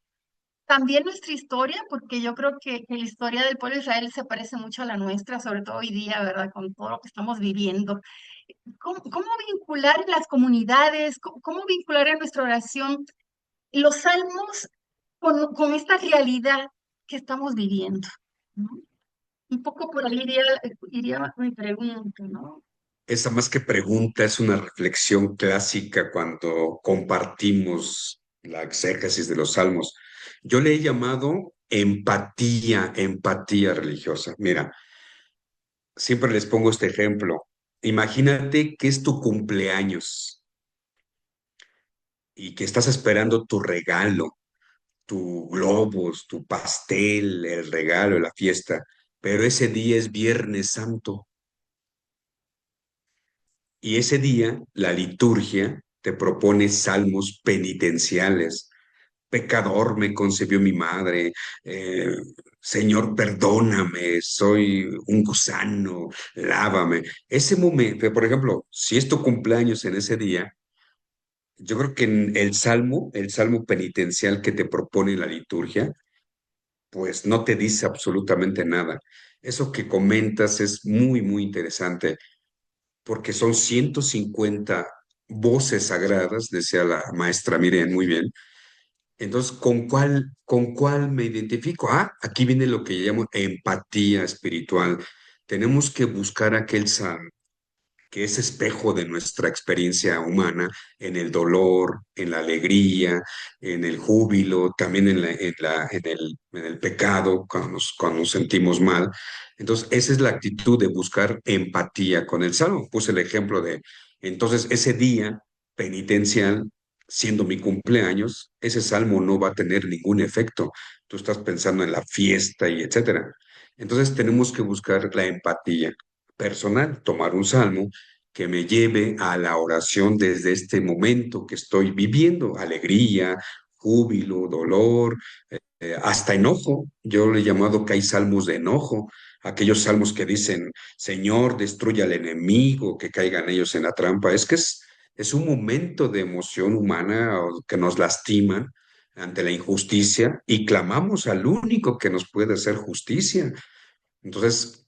también nuestra historia? Porque yo creo que la historia del pueblo de Israel se parece mucho a la nuestra, sobre todo hoy día, ¿verdad? Con todo lo que estamos viviendo. ¿Cómo vincular las comunidades? ¿Cómo vincular en nuestra oración los salmos con esta realidad que estamos viviendo? ¿No? Un poco por ahí iría mi pregunta, ¿no? Esa más que pregunta es una reflexión clásica cuando compartimos la exégesis de los salmos. Yo le he llamado empatía, empatía religiosa. Mira, siempre les pongo este ejemplo. Imagínate que es tu cumpleaños y que estás esperando tu regalo, tu globos, tu pastel, el regalo, la fiesta, pero ese día es Viernes Santo y ese día la liturgia te propone salmos penitenciales. Pecador me concebió mi madre, eh, Señor, perdóname, soy un gusano, lávame. Ese momento, por ejemplo, si es tu cumpleaños en ese día, yo creo que en el salmo penitencial que te propone la liturgia, pues no te dice absolutamente nada. Eso que comentas es muy, muy interesante, porque son 150 voces sagradas, decía la maestra Miriam muy bien. Entonces, con cuál me identifico? Ah, aquí viene lo que llamo empatía espiritual. Tenemos que buscar aquel salmo que es espejo de nuestra experiencia humana en el dolor, en la alegría, en el júbilo, también en el pecado, cuando nos sentimos mal. Entonces, esa es la actitud de buscar empatía con el Salmo. Puse el ejemplo de, entonces, ese día penitencial, siendo mi cumpleaños, ese Salmo no va a tener ningún efecto. Tú estás pensando en la fiesta y etcétera. Entonces, tenemos que buscar la empatía personal, tomar un salmo que me lleve a la oración desde este momento que estoy viviendo, alegría, júbilo, dolor, hasta enojo. Yo le he llamado que hay salmos de enojo, aquellos salmos que dicen, Señor, destruye al enemigo, que caigan ellos en la trampa. Es un momento de emoción humana que nos lastiman ante la injusticia y clamamos al único que nos puede hacer justicia. Entonces,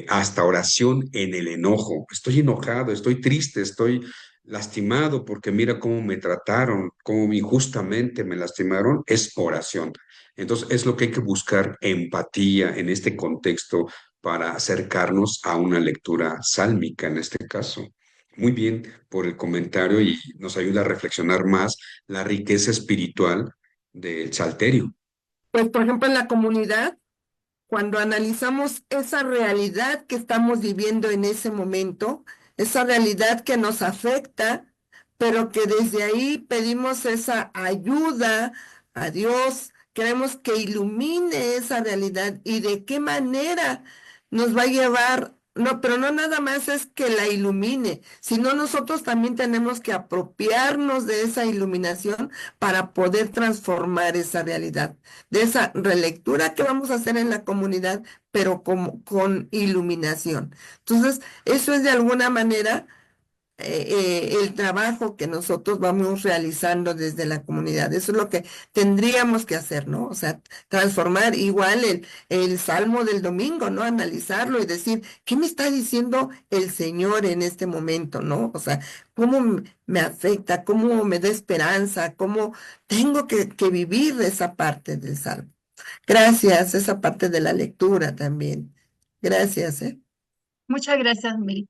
hasta oración en el enojo. Estoy enojado, estoy triste, estoy lastimado porque mira cómo me trataron, cómo injustamente me lastimaron, es oración. Entonces, es lo que hay que buscar empatía en este contexto para acercarnos a una lectura sálmica en este caso. Muy bien por el comentario y nos ayuda a reflexionar más la riqueza espiritual del salterio. Pues, por ejemplo, en la comunidad, cuando analizamos esa realidad que estamos viviendo en ese momento, esa realidad que nos afecta, pero que desde ahí pedimos esa ayuda a Dios, queremos que ilumine esa realidad y de qué manera nos va a llevar. No, pero no nada más es que la ilumine, sino nosotros también tenemos que apropiarnos de esa iluminación para poder transformar esa realidad, de esa relectura que vamos a hacer en la comunidad, pero con iluminación. Entonces, eso es de alguna manera el trabajo que nosotros vamos realizando desde la comunidad. Eso es lo que tendríamos que hacer, ¿no? O sea, transformar igual el salmo del domingo, ¿no? Analizarlo y decir, ¿qué me está diciendo el Señor en este momento, ¿no? O sea, ¿cómo me afecta? ¿Cómo me da esperanza? ¿Cómo tengo que vivir esa parte del salmo? Gracias, esa parte de la lectura también. Gracias, ¿eh? Muchas gracias, Mari.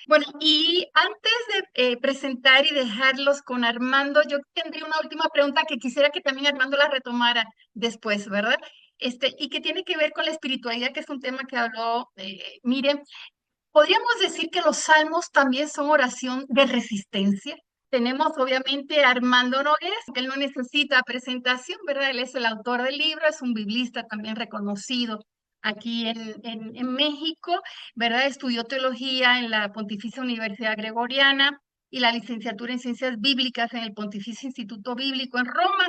Bueno, y antes de presentar y dejarlos con Armando, yo tendría una última pregunta que quisiera que también Armando la retomara después, ¿verdad? Y que tiene que ver con la espiritualidad, que es un tema que habló Miriam. Podríamos decir que los salmos también son oración de resistencia. Tenemos obviamente a Armando Nogués, que él no necesita presentación, ¿verdad? Él es el autor del libro, es un biblista también reconocido aquí en México, ¿verdad? Estudió teología en la Pontificia Universidad Gregoriana y la licenciatura en Ciencias Bíblicas en el Pontificio Instituto Bíblico en Roma.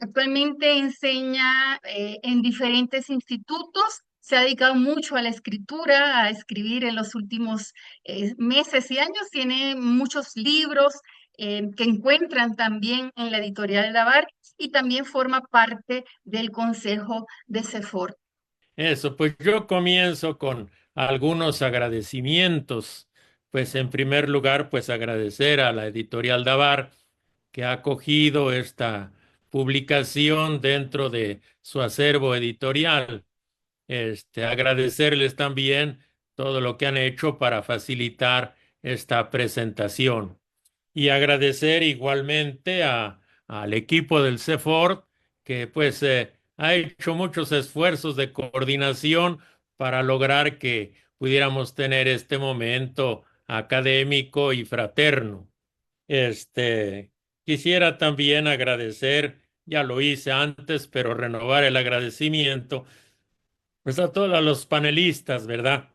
Actualmente enseña en diferentes institutos, se ha dedicado mucho a la escritura, a escribir en los últimos meses y años. Tiene muchos libros que encuentran también en la editorial Dabar y también forma parte del Consejo de CEFOR. Eso, pues yo comienzo con algunos agradecimientos. Pues en primer lugar, pues agradecer a la editorial Dabar que ha acogido esta publicación dentro de su acervo editorial. Agradecerles también todo lo que han hecho para facilitar esta presentación. Y agradecer igualmente al equipo del CEFOR que pues ha hecho muchos esfuerzos de coordinación para lograr que pudiéramos tener este momento académico y fraterno. Quisiera también agradecer, ya lo hice antes, pero renovar el agradecimiento pues a todos los panelistas, ¿verdad?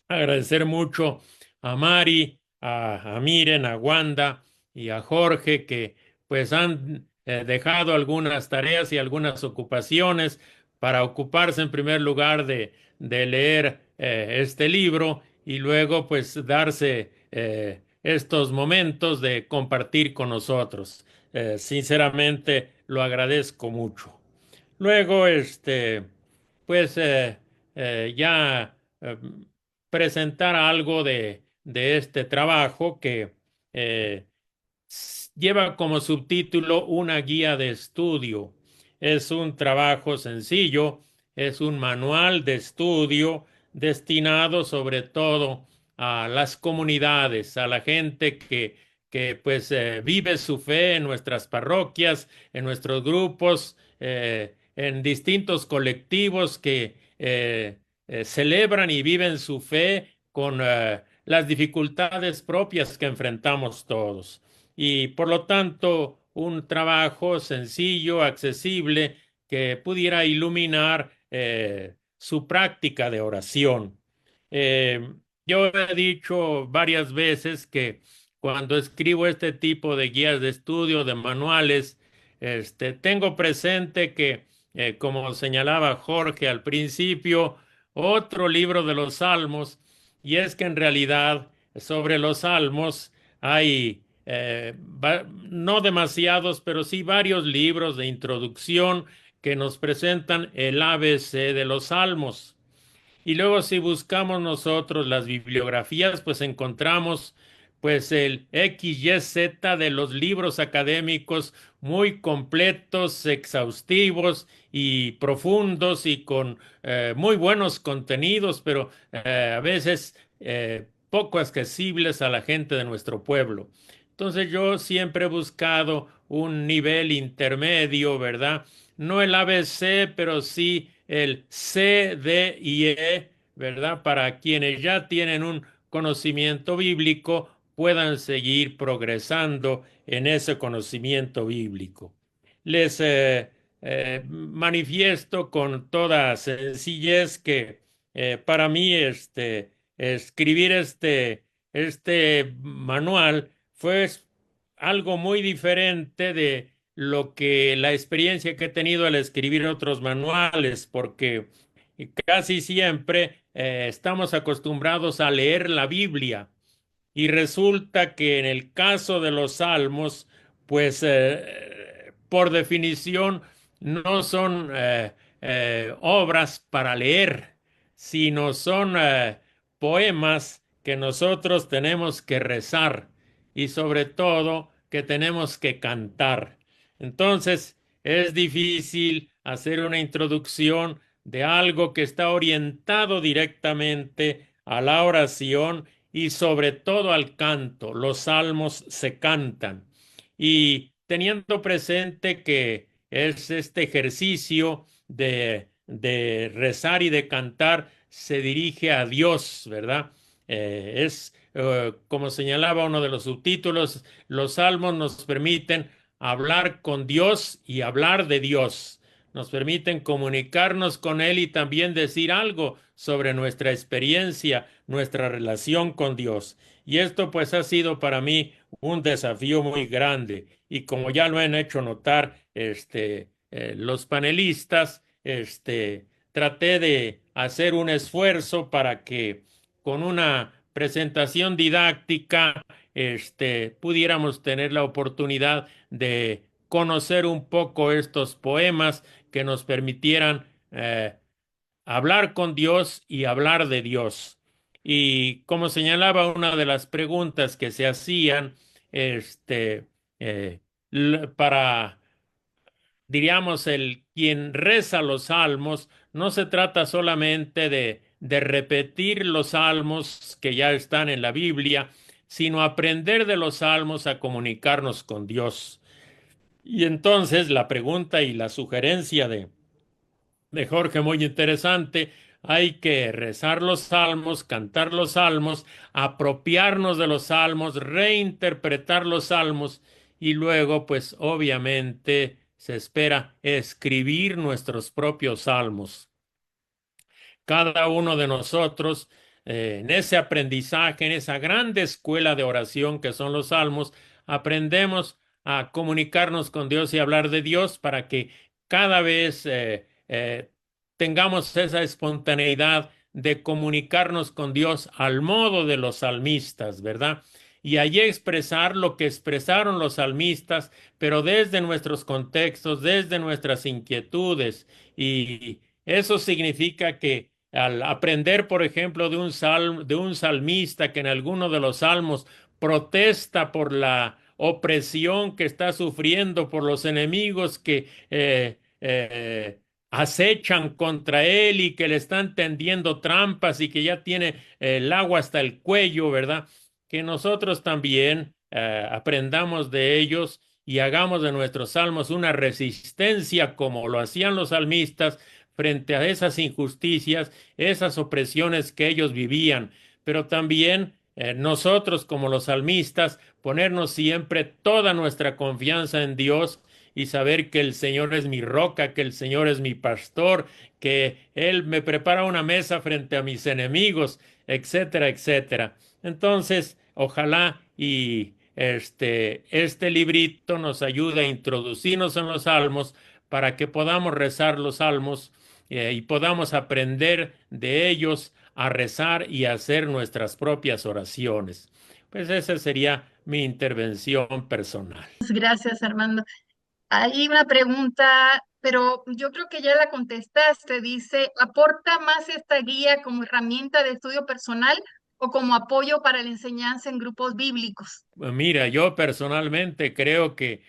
Agradecer mucho a Mari, a Miren, a Wanda y a Jorge que pues han dejado algunas tareas y algunas ocupaciones para ocuparse en primer lugar de leer este libro y luego pues darse estos momentos de compartir con nosotros. Sinceramente lo agradezco mucho. Luego, pues ya presentar algo de este trabajo que eh, lleva como subtítulo una guía de estudio. Es un trabajo sencillo, es un manual de estudio destinado sobre todo a las comunidades, a la gente que pues vive su fe en nuestras parroquias, en nuestros grupos, en distintos colectivos que celebran y viven su fe con las dificultades propias que enfrentamos todos. Y por lo tanto, un trabajo sencillo, accesible, que pudiera iluminar su práctica de oración. Yo he dicho varias veces que cuando escribo este tipo de guías de estudio, de manuales, tengo presente que, como señalaba Jorge al principio, otro libro de los Salmos, y es que en realidad sobre los Salmos hay no demasiados, pero sí varios libros de introducción que nos presentan el ABC de los Salmos. Y luego si buscamos nosotros las bibliografías, pues encontramos pues el XYZ de los libros académicos muy completos, exhaustivos y profundos y con muy buenos contenidos, pero a veces poco accesibles a la gente de nuestro pueblo. Entonces yo siempre he buscado un nivel intermedio, ¿verdad? No el ABC, pero sí el C, D y E, ¿verdad? Para quienes ya tienen un conocimiento bíblico puedan seguir progresando en ese conocimiento bíblico. Les manifiesto con toda sencillez que para mí escribir este manual fue algo muy diferente de lo que la experiencia que he tenido al escribir otros manuales, porque casi siempre estamos acostumbrados a leer la Biblia y resulta que en el caso de los salmos, pues por definición no son obras para leer, sino son poemas que nosotros tenemos que rezar y sobre todo que tenemos que cantar. Entonces es difícil hacer una introducción de algo que está orientado directamente a la oración y sobre todo al canto. Los salmos se cantan. Y teniendo presente que es este ejercicio de rezar y de cantar, se dirige a Dios, ¿verdad? Como señalaba uno de los subtítulos, los salmos nos permiten hablar con Dios y hablar de Dios. Nos permiten comunicarnos con Él y también decir algo sobre nuestra experiencia, nuestra relación con Dios. Y esto pues ha sido para mí un desafío muy grande. Y como ya lo han hecho notar los panelistas, traté de hacer un esfuerzo para que con una presentación didáctica pudiéramos tener la oportunidad de conocer un poco estos poemas que nos permitieran hablar con Dios y hablar de Dios. Y como señalaba una de las preguntas que se hacían, eh, para, diríamos, el quien reza los salmos, no se trata solamente de repetir los salmos que ya están en la Biblia, sino aprender de los salmos a comunicarnos con Dios. Y entonces la pregunta y la sugerencia de Jorge, muy interesante. Hay que rezar los salmos, cantar los salmos, apropiarnos de los salmos, reinterpretar los salmos y luego, pues obviamente, se espera escribir nuestros propios salmos. Cada uno de nosotros, en ese aprendizaje, en esa grande escuela de oración que son los salmos, aprendemos a comunicarnos con Dios y hablar de Dios para que cada vez tengamos esa espontaneidad de comunicarnos con Dios al modo de los salmistas, ¿verdad? Y allí expresar lo que expresaron los salmistas, pero desde nuestros contextos, desde nuestras inquietudes. Y eso significa que al aprender, por ejemplo, de un salmista que en alguno de los salmos protesta por la opresión que está sufriendo, por los enemigos que acechan contra él y que le están tendiendo trampas y que ya tiene el agua hasta el cuello, ¿verdad? Que nosotros también aprendamos de ellos y hagamos de nuestros salmos una resistencia como lo hacían los salmistas frente a esas injusticias, esas opresiones que ellos vivían, pero también nosotros como los salmistas ponernos siempre toda nuestra confianza en Dios y saber que el Señor es mi roca, que el Señor es mi pastor, que Él me prepara una mesa frente a mis enemigos, etcétera, etcétera. Entonces, ojalá y este librito nos ayude a introducirnos en los salmos para que podamos rezar los salmos y podamos aprender de ellos a rezar y a hacer nuestras propias oraciones. Pues esa sería mi intervención personal. Gracias, Armando. Hay una pregunta, pero yo creo que ya la contestaste. Dice, ¿aporta más esta guía como herramienta de estudio personal o como apoyo para la enseñanza en grupos bíblicos? Mira, yo personalmente creo que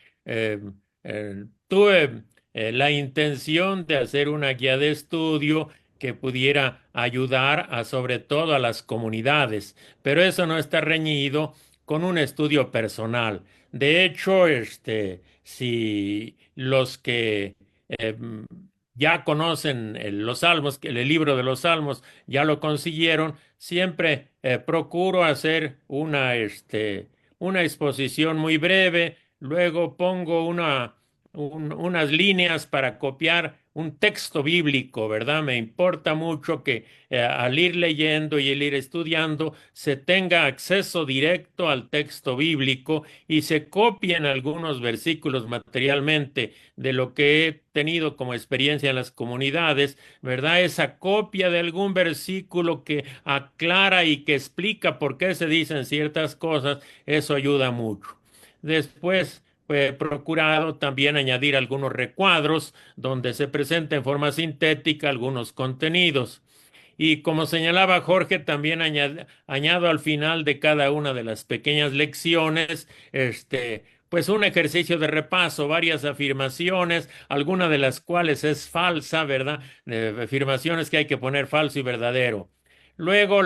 tuve la intención de hacer una guía de estudio que pudiera ayudar a sobre todo a las comunidades, pero eso no está reñido con un estudio personal. De hecho, si los que eh, ya conocen los salmos, el libro de los salmos, ya lo consiguieron, siempre procuro hacer una exposición muy breve, luego pongo unas líneas para copiar un texto bíblico, ¿verdad? Me importa mucho que al ir leyendo y el ir estudiando se tenga acceso directo al texto bíblico y se copien algunos versículos materialmente de lo que he tenido como experiencia en las comunidades, ¿verdad? Esa copia de algún versículo que aclara y que explica por qué se dicen ciertas cosas, eso ayuda mucho. Después, he procurado también añadir algunos recuadros donde se presenta en forma sintética algunos contenidos. Y como señalaba Jorge, también añado al final de cada una de las pequeñas lecciones, pues un ejercicio de repaso, varias afirmaciones, alguna de las cuales es falsa, ¿verdad? Afirmaciones que hay que poner falso y verdadero. Luego,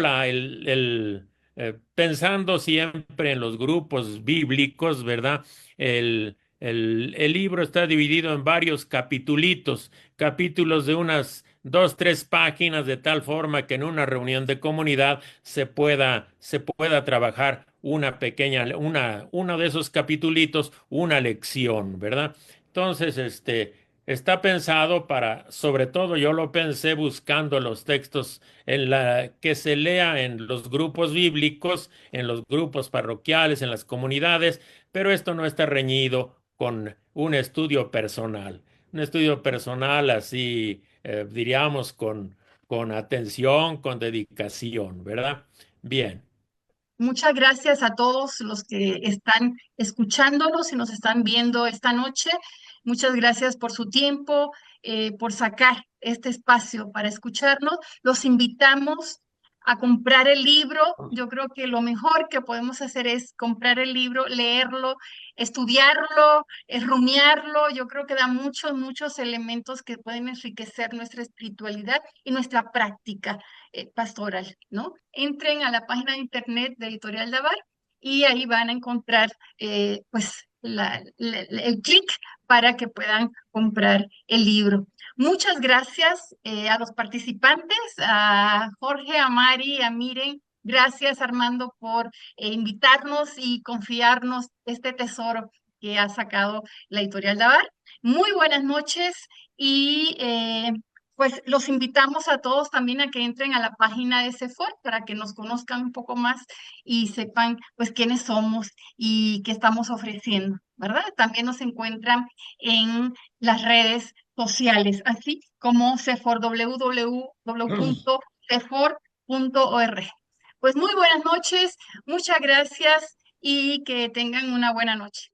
pensando siempre en los grupos bíblicos, ¿verdad? El libro está dividido en varios capítulos de unas 2, 3 páginas de tal forma que en una reunión de comunidad se pueda trabajar una pequeña, uno de esos capitulitos, una lección, ¿verdad? Entonces, está pensado para, sobre todo yo lo pensé buscando los textos que se lea en los grupos bíblicos, en los grupos parroquiales, en las comunidades, pero esto no está reñido con un estudio personal. Un estudio personal así, diríamos, con atención, con dedicación, ¿verdad? Bien. Muchas gracias a todos los que están escuchándonos y nos están viendo esta noche. Muchas gracias por su tiempo, por sacar este espacio para escucharnos. Los invitamos a comprar el libro. Yo creo que lo mejor que podemos hacer es comprar el libro, leerlo, estudiarlo, rumiarlo. Yo creo que da muchos, muchos elementos que pueden enriquecer nuestra espiritualidad y nuestra práctica pastoral, ¿no? Entren a la página de internet de Editorial Davar y ahí van a encontrar pues el clic para que puedan comprar el libro. Muchas gracias a los participantes, a Jorge, a Mari, a Miren. Gracias, Armando, por invitarnos y confiarnos este tesoro que ha sacado la Editorial Davar. Muy buenas noches y pues los invitamos a todos también a que entren a la página de CEFOR para que nos conozcan un poco más y sepan pues quiénes somos y qué estamos ofreciendo, ¿verdad? También nos encuentran en las redes sociales, así como CEFOR, www.cefor.org. Pues muy buenas noches, muchas gracias y que tengan una buena noche.